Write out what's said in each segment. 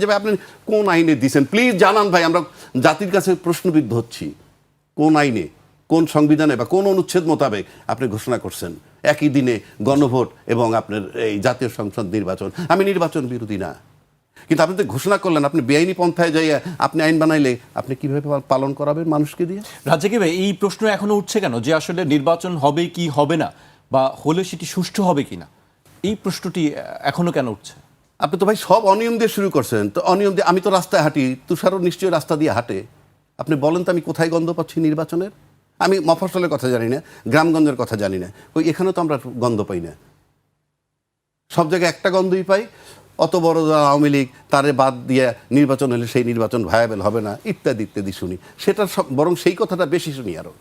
যে ভাই আপনি কোন আইনে দিয়েছেন প্লিজ জানান ভাই, আমরা জাতির কাছে প্রশ্নবিদ্ধ হচ্ছি। কোন আইনে, কোন সংবিধানে বা কোন অনুচ্ছেদ মোতাবেক আপনি ঘোষণা করছেন একই দিনে গণভোট এবং আপনার এই জাতীয় সংসদ নির্বাচন? আমি নির্বাচন বিরোধী না, কিন্তু আপনি তো ঘোষণা করলেন, আপনি বেআইনি পন্থায় যাইয়া আপনি আইন বানাইলে আপনি কিভাবে পালন করাবেন মানুষকে দিয়ে? রাজ্জাকি ভাই, এই প্রশ্ন এখনো উঠছে কেন যে আসলে নির্বাচন হবে কি হবে না, বা হলে সেটি সুষ্ঠু হবে কিনা, এই প্রশ্নটি এখনো কেন উঠছে? আপনি তো ভাই সব অনিয়ম দিয়ে শুরু করছেন। তো অনিয়ম দিয়ে, আমি তো রাস্তায় হাঁটি, তুষারও নিশ্চয়ই রাস্তা দিয়ে হাঁটে। আপনি বলেন তো আমি কোথায় গন্ধ পাচ্ছি নির্বাচনের? আমি মফস্বলের কথা জানি না, গ্রামগঞ্জের কথা জানি না, ওই এখানে তো আমরা গন্ধ পাই না। সব জায়গায় একটা গন্ধই পাই, অত বড় আওয়ামী লীগ তারে বাদ দিয়ে নির্বাচন হলে সেই নির্বাচন ভায়াবেল হবে না ইত্যাদি ইত্যাদি শুনি। সেটা বরং সেই কথাটা বেশি শুনি আরও।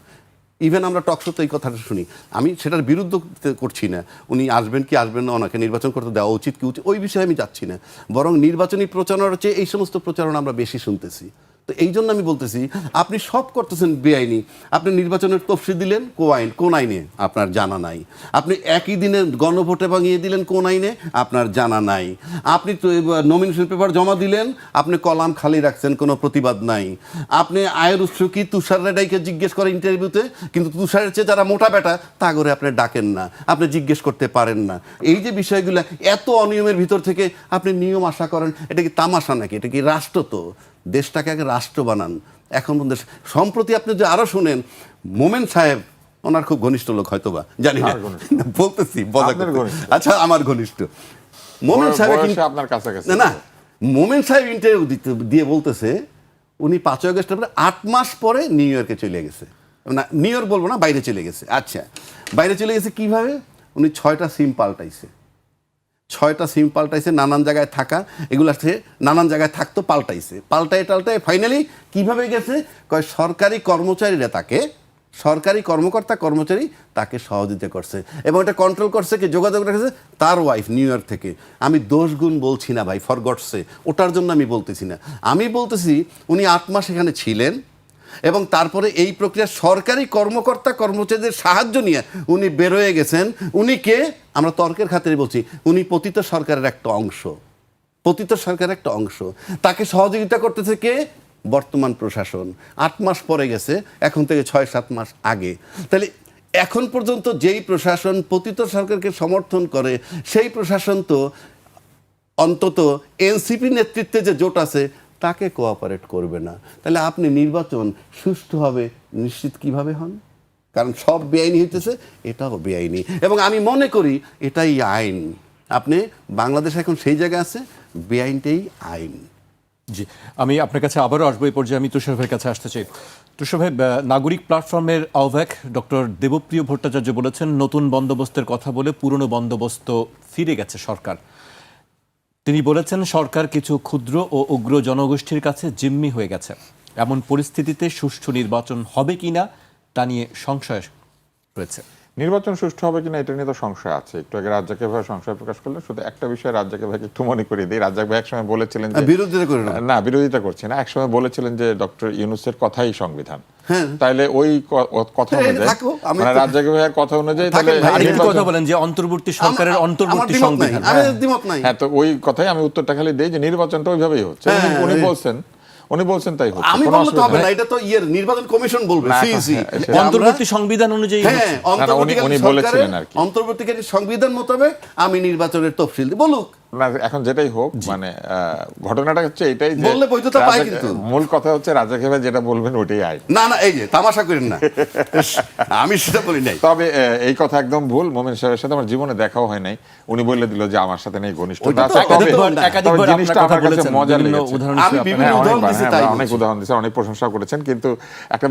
ইভেন আমরা টকশোতে এই কথাটা শুনি। আমি সেটার বিরুদ্ধ করছি না, উনি আসবেন কি আসবেন না, ওনাকে নির্বাচন করতে দেওয়া উচিত কি উচিত ওই বিষয়ে আমি যাচ্ছি না, বরং নির্বাচনী প্রচারণার চেয়ে এই সমস্ত প্রচারণা আমরা বেশি শুনতেছি। তো এই জন্য আমি বলতেছি আপনি সব করতেছেন বেআইনি। আপনি নির্বাচনের তফসিল দিলেন কোন আইনে আপনার জানা নাই। আপনি একই দিনে গণভোটে ভাঙিয়ে দিলেন কোন আইনে আপনার জানা নাই। আপনি নমিনেশন পেপার জমা দিলেন, আপনি কলাম খালি রাখছেন, কোনো প্রতিবাদ নাই। আপনি আয়ের উৎস কি তুষার রেডাইকে জিজ্ঞেস করে ইন্টারভিউতে, কিন্তু তুষারের চেয়ে যারা মোটা বেটা তা করে আপনি ডাকেন না, আপনি জিজ্ঞেস করতে পারেন না। এই যে বিষয়গুলো, এত অনিয়মের ভিতর থেকে আপনি নিয়ম আশা করেন, এটা কি তামাশা নাকি? এটা কি রাষ্ট্র? তো দেশটাকে আগে রাষ্ট্র বানান। এখন সম্প্রতি আপনি যে আরো শুনেন, মোমেন সাহেব, ওনার খুব ঘনিষ্ঠ লোক হয়তো বা জানি না, বলতেছি আচ্ছা আমার ঘনিষ্ঠ মোমেন সাহেব আপনার কাছাকাছি না, মোমেন সাহেব ইন্টারভিউ দিয়ে বলতেছে উনি 5 আগস্ট 8 মাস পরে নিউ ইয়র্কে চলে গেছে। না নিউ ইয়র্ক বলবো না, বাইরে চলে গেছে। আচ্ছা বাইরে চলে গেছে কিভাবে? উনি 6টা সিম পাল্টাইছে। 6টা সিম পাল্টাইছে, নানান জায়গায় থাকা, এগুলো আছে নানান জায়গায় থাকতো, পাল্টায় ফাইনালি কিভাবে গেছে? কয় সরকারি কর্মচারীরা তাকে, সরকারি কর্মচারী তাকে সহযোগিতা করছে এবং এটা কন্ট্রোল করছে, কি যোগাযোগ রেখেছে তার ওয়াইফ নিউ ইয়র্ক থেকে। আমি দোষ গুণ বলছি না ভাই, ফর গডসে, ওটার জন্য আমি বলতেছি না। আমি বলতেছি উনি 8 মাস এখানে ছিলেন এবং তারপরে এই প্রক্রিয়া সরকারি কর্মচারীদের সাহায্য নিয়ে উনি বেরোয় গেছেন। উনি কে? আমরা তর্কের খাতিরে বলছি, উনি পতিত সরকারের একটা অংশ। তাকে সহযোগিতা করতেছে কে? বর্তমান প্রশাসন। 8 মাস পরে গেছে, এখন থেকে 6-7 মাস আগে। তাহলে এখন পর্যন্ত যেই প্রশাসন পতিত সরকারকে সমর্থন করে, সেই প্রশাসন তো অন্তত এনসিপি নেতৃত্বে যে জোট আছে তাকে কোঅপারেট করবে না। তাহলে আপনি নির্বাচন সুষ্ঠু হবে নিশ্চিত কিভাবে হন? কারণ সব বেআইনি হইতেছে, এটাও বেআইনি এবং আমি মনে করি এটাই আইন। আপনি বাংলাদেশ এখন সেই জায়গায় আছে, বেআইনটাই আইন। জি, আমি আপনার কাছে আবারও আসবো। এই পর্যায়ে আমি তুষার ভাইয়ের কাছে আসতে চাই। তুষার ভাই, নাগরিক প্ল্যাটফর্মের আহ্বায়ক ডক্টর দেবপ্রিয় ভট্টাচার্য বলেছেন নতুন বন্দোবস্তের কথা বলে পুরনো বন্দোবস্ত ফিরে গেছে সরকার। তিনি বলেছেন সরকার কিছু ক্ষুদ্র ও উগ্র জনগোষ্ঠীর কাছে জিম্মি হয়ে গেছে। এমন পরিস্থিতিতে সুষ্ঠু নির্বাচন হবে কিনা তা নিয়ে সংশয় রয়েছে। নির্বাচন সুষ্ঠু হবে কিনা এটা নিয়ে তো সংশয় আছে। একটু আগে রাজ্জাকি ভাই সংশয় প্রকাশ করলেন। শুধু একটা বিষয় রাজ্জাকি ভাইকে একটু মনে করিয়ে দিই। রাজ্জাকি ভাই একসময় বলেছিলেন যে বিরোধিতা করছে না, একসময় বলেছিলেন যে ডক্টর ইউনূসের কথাই সংবিধান। তাইলে ওই কথা অনুযায়ী, মানে রাজ্জাকি ভাইয়ের কথা অনুযায়ী, তাহলে কথা বলেন যে অন্তর্বর্তী সরকারের অন্তর্বর্তী সংবিধান। হ্যাঁ, তো ওই কথাই আমি উত্তরটা খালি দেই যে নির্বাচনটা ওইভাবেই হচ্ছে। উনি বলছেন তাই হচ্ছে। আমি বলতে হবে না, এটা তো নির্বাচন কমিশন বলবে। অন্তর্বর্তী সংবিধান অনুযায়ী উনি বলেছিলেন আর কি, অন্তর্বর্তীকালীন সংবিধান মোতাবেক আমি নির্বাচনের তফসিল বলুক না। এখন যেটাই হোক, মানে ঘটনাটা হচ্ছে এটাই যে বললে বৈধতা পায়, কিন্তু মূল কথা হচ্ছে রাজ্জাকি ভাই যেটা বলবেন ওটাই আইন। না না, এই যে তামাশা করেন না, আমি সেটা বলি নাই। তবে এই কথা একদম ভুল। মোমেন সাহেবের সাথে আমার জীবনে দেখাও হয় নাই। উনি বলে দিল যে আমার সাথে নেই ঘনিষ্ঠতা। জিনিসটা আমার কাছে মজার লেগেছে। অনেক উদাহরণ দিয়েছেন, অনেক প্রশংসা করেছেন, কিন্তু একটা